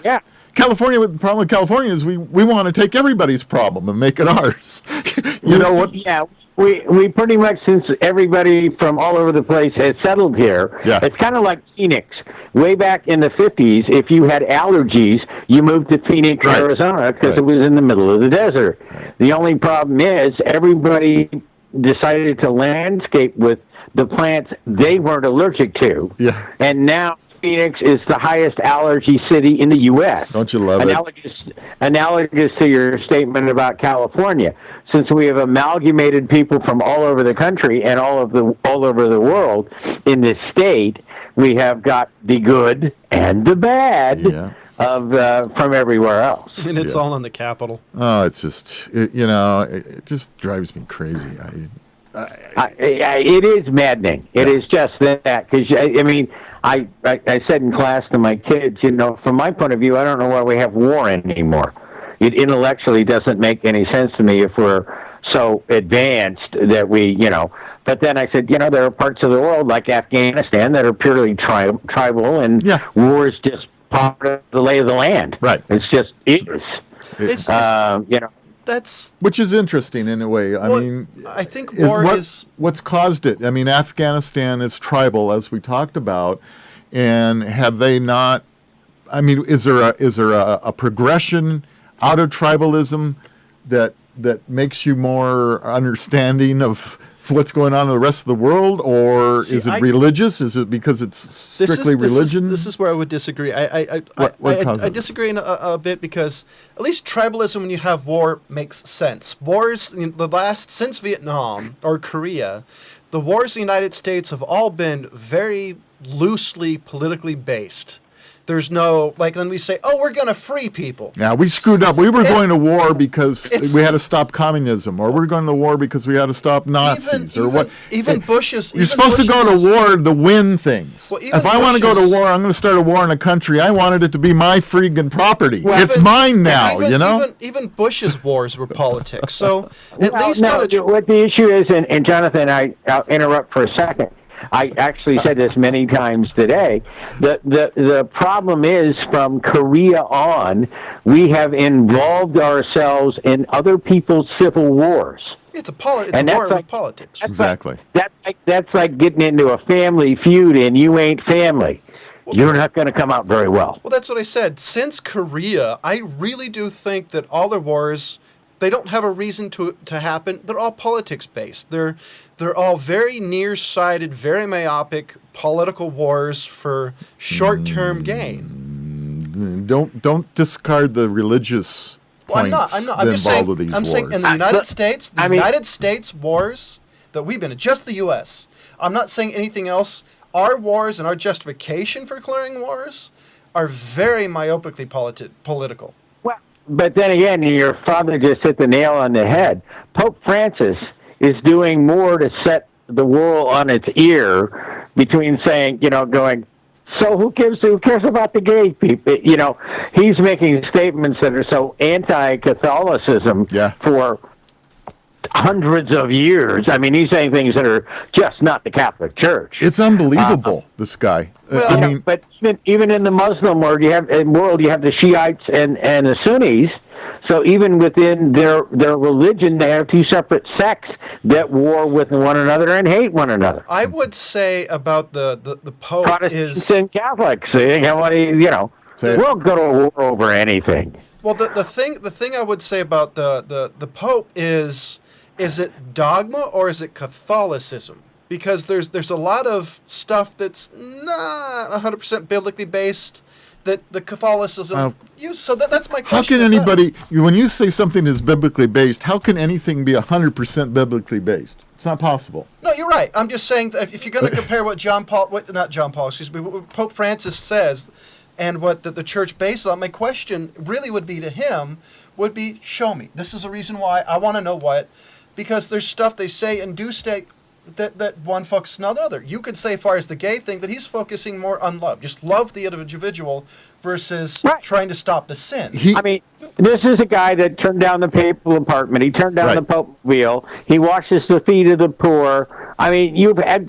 California, the problem with California is we want to take everybody's problem and make it ours. You know what? Yeah. We pretty much, since everybody from all over the place has settled here, it's kind of like Phoenix. Way back in the 50s, if you had allergies, you moved to Phoenix, Arizona, because it was in the middle of the desert. The only problem is everybody decided to landscape with the plants they weren't allergic to. Yeah. And now Phoenix is the highest allergy city in the U.S. Don't you love Analogous to your statement about California. Since we have amalgamated people from all over the country and all over the world in this state, we have got the good and the bad of from everywhere else. And it's all in the capital. Oh, it's just, it just drives me crazy. It is maddening. It is just that. Because, I said in class to my kids, from my point of view, I don't know why we have war anymore. It intellectually doesn't make any sense to me if we're so advanced that we, But then I said, there are parts of the world like Afghanistan that are purely tribal, and war is just part of the lay of the land. Right. It's just that's which is interesting in a way. I think war is what's caused it. Afghanistan is tribal, as we talked about, and have they not? Is there a progression out of tribalism that makes you more understanding of what's going on in the rest of the world, or is it religious? Is it because it's strictly religion? This is where I would disagree. I disagree a bit, because at least tribalism, when you have war, makes sense. Wars, since Vietnam or Korea, the wars in the United States have all been very loosely politically based. There's no, when we say, we're going to free people. Yeah, we screwed up. We were going to war because we had to stop communism, or we're going to war because we had to stop Nazis, Even Bush's... You're supposed to go to war to win things. Well, if I want to go to war, I'm going to start a war in a country. I wanted it to be my freaking property. It's mine now, Even Bush's wars were politics. So at least... what the issue is, and Jonathan, I'll interrupt for a second. I actually said this many times today. The problem is, from Korea on, we have involved ourselves in other people's civil wars. It's a war with politics. Exactly. That's like getting into a family feud, and you ain't family. You're not going to come out very well. Well, that's what I said. Since Korea, I really do think that all their wars, they don't have a reason to happen. They're all politics-based. They're all very nearsighted, very myopic political wars for short-term gain. Don't discard the religious points I'm not. I'm just saying. With these I'm wars. saying in the United States, United States wars that we've been in, just the U.S. I'm not saying anything else. Our wars and our justification for declaring wars are very myopically political. But then again, your father just hit the nail on the head. Pope Francis is doing more to set the world on its ear between saying, going, so who cares about the gay people? He's making statements that are so anti-Catholicism for hundreds of years. He's saying things that are just not the Catholic Church. It's unbelievable, this guy. Well, but even in the Muslim world, you have the Shiites and the Sunnis. So even within their religion, they have two separate sects that war with one another and hate one another. I would say about the Pope Protestants and Catholics. We'll go to war over anything. Well, the thing I would say about the Pope is it dogma or is it Catholicism? Because there's a lot of stuff that's not 100% biblically based that the Catholicism use. So that's my question. How can anybody, when you say something is biblically based, how can anything be 100% biblically based? It's not possible. No, you're right. I'm just saying that if you're going to compare what Pope Francis says and what the church bases on, my question really would be to him, show me. This is a reason why I want to know what, because there's stuff they say and do state that one focuses on another. You could say, as far as the gay thing, that he's focusing more on love. Just love the individual versus trying to stop the sin. This is a guy that turned down the papal apartment. He turned down the Pope wheel. He washes the feet of the poor. You've had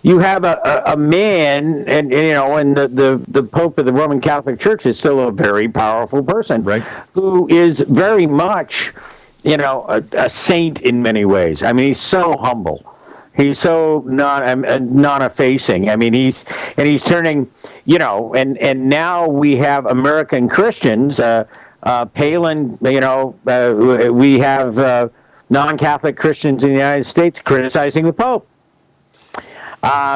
you have a man, and the Pope of the Roman Catholic Church is still a very powerful person, Right. who is very much, a saint in many ways. I mean, he's so humble. He's so non-effacing. I mean, he's turning, and now we have American Christians, Palin, we have non-Catholic Christians in the United States criticizing the Pope.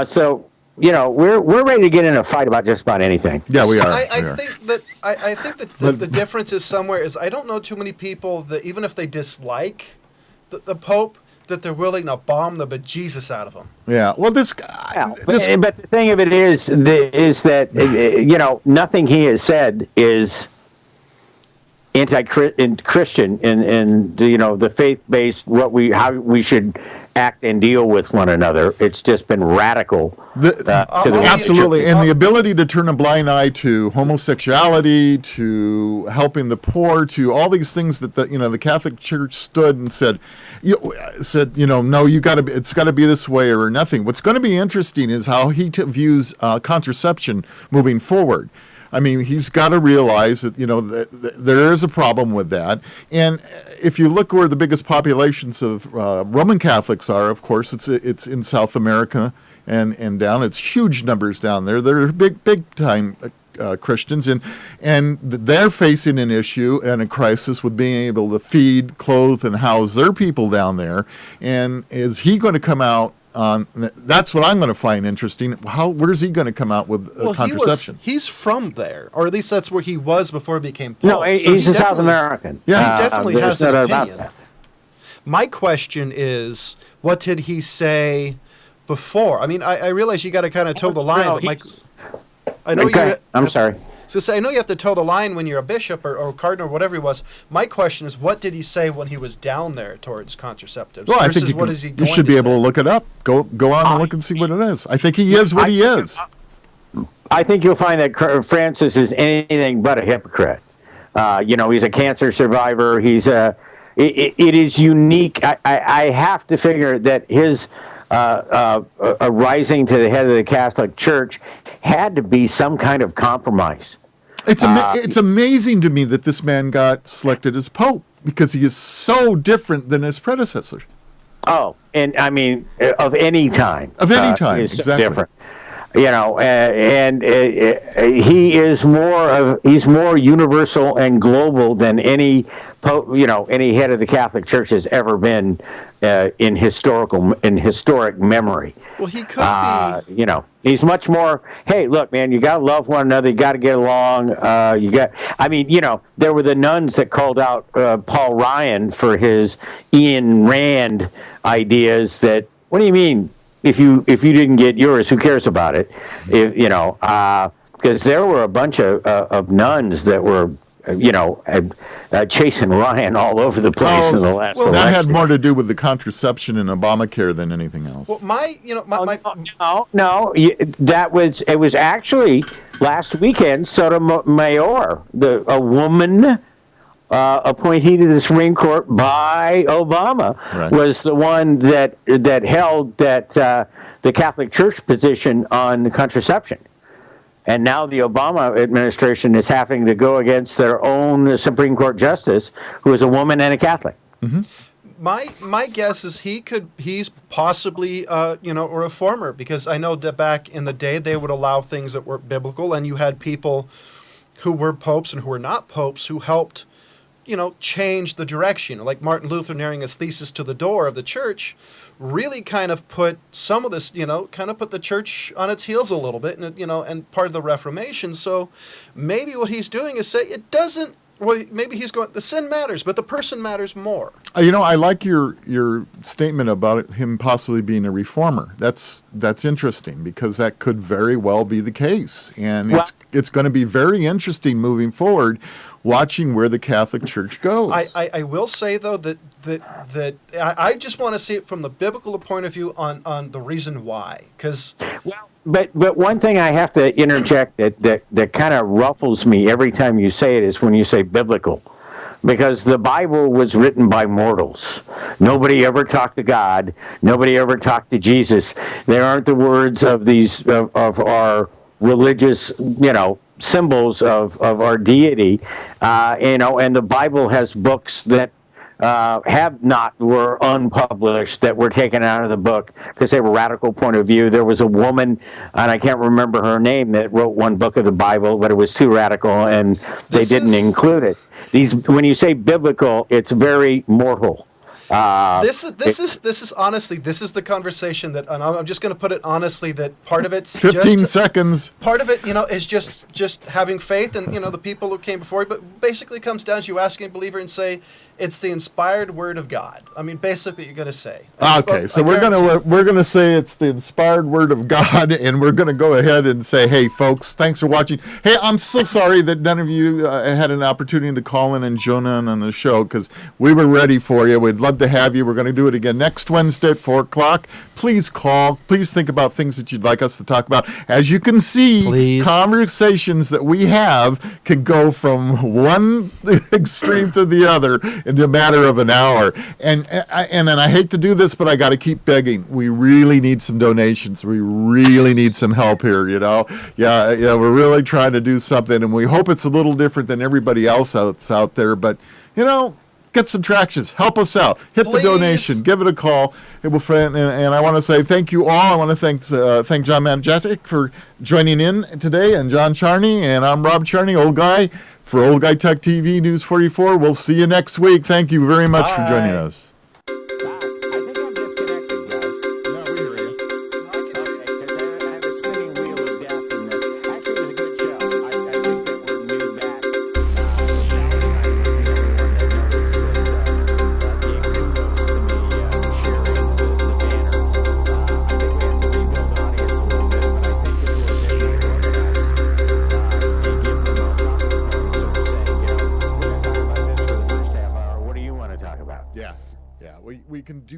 So we're ready to get in a fight about just about anything. Yeah, we are. I think that the difference is somewhere is I don't know too many people that even if they dislike the Pope, that they're willing to bomb the bejesus out of him. Yeah. Well, but the thing of it is that nothing he has said is anti-Christian in the faith-based how we should act and deal with one another. It's just been radical. Absolutely, and the ability to turn a blind eye to homosexuality, to helping the poor, to all these things that the Catholic Church stood and said, no, it's got to be this way or nothing. What's going to be interesting is how he views contraception moving forward. I mean, he's got to realize that there is a problem with that. And if you look where the biggest populations of Roman Catholics are, of course, it's in South America and down. It's huge numbers down there. They're big time Christians, and they're facing an issue and a crisis with being able to feed, clothe, and house their people down there. And is he going to come out? That's what I'm going to find interesting. Where's he going to come out with contraception? He's from there, or at least that's where he was before he became Pope. No, he's a South American. Yeah, he definitely has an opinion. About that. My question is, what did he say before? I mean, I realize you got to kind of toe the line. I'm sorry. So I know you have to toe the line when you're a bishop or cardinal or whatever he was. My question is, what did he say when he was down there towards contraceptives? Well, I think you should be able to look it up. Go on and look and see what it is. I think he is what he is. I think you'll find that Francis is anything but a hypocrite. He's a cancer survivor. It is unique. I have to figure that his rising to the head of the Catholic Church had to be some kind of compromise. It's amazing to me that this man got selected as Pope because he is so different than his predecessors. Oh, and I mean, of any time. Of any time, is exactly. Different. He's more universal and global than any Pope, any head of the Catholic Church has ever been in historic memory. Well, he could be. He's much more. Hey, look, man, you got to love one another. You got to get along. There were the nuns that called out Paul Ryan for his Ayn Rand ideas. That, what do you mean? If you didn't get yours, who cares about it? Because there were a bunch of nuns that were, chasing Ryan all over the place in the last election. That had more to do with the contraception and Obamacare than anything else. Well, it was actually last weekend. Sotomayor, a woman appointee to the Supreme Court by Obama, right, was the one that held the Catholic Church position on contraception. And now the Obama administration is having to go against their own Supreme Court justice, who is a woman and a Catholic. Mm-hmm. My guess is he's possibly a reformer, because I know that back in the day they would allow things that were biblical, and you had people who were popes and who were not popes who helped change the direction. Like Martin Luther nailing his thesis to the door of the church really kind of put some of this, kind of put the church on its heels a little bit, and part of the Reformation. So maybe what he's doing is say it doesn't, well, maybe he's going, the sin matters, but the person matters more. I like your statement about him possibly being a reformer. That's interesting, because that could very well be the case. And it's going to be very interesting moving forward, watching where the Catholic Church goes. I will say, though, that I just want to see it from the biblical point of view on the reason why. But one thing I have to interject that kind of ruffles me every time you say it is when you say biblical. because the Bible was written by mortals. Nobody ever talked to God. Nobody ever talked to Jesus. They aren't the words of these of our religious, symbols of our deity. And the Bible has books that were unpublished, that were taken out of the book because they were radical point of view. There was a woman, and I can't remember her name, that wrote one book of the Bible, but it was too radical, and they didn't include it. When you say biblical, it's very mortal. This is honestly, this is the conversation that, and I'm just going to put it honestly, that part of it's 15 seconds. Part of it, is just having faith, and the people who came before you. But basically, it comes down to you asking a believer and say it's the inspired word of God. I mean, basically, you're going to say. Okay, so we're gonna say it's the inspired word of God, and we're gonna go ahead and say, hey, folks, thanks for watching. Hey, I'm so sorry that none of you had an opportunity to call in and join in on the show, because we were ready for you. We'd love to have you. We're going to do it again next Wednesday at 4 o'clock. Please call. Please think about things that you'd like us to talk about. As you can see, conversations that we have can go from one extreme to the other in a matter of an hour. And I hate to do this, but I got to keep begging. We really need some donations. We really need some help here, Yeah, we're really trying to do something, and we hope it's a little different than everybody else that's out there. But, get some tractions. Help us out. Hit the donation. Give it a call. And I want to say thank you all. I want to thank John Manjasic for joining in today, and John Charney. And I'm Rob Charney, Old Guy, for Old Guy Tech TV News 44. We'll see you next week. Thank you very much for joining us. We can do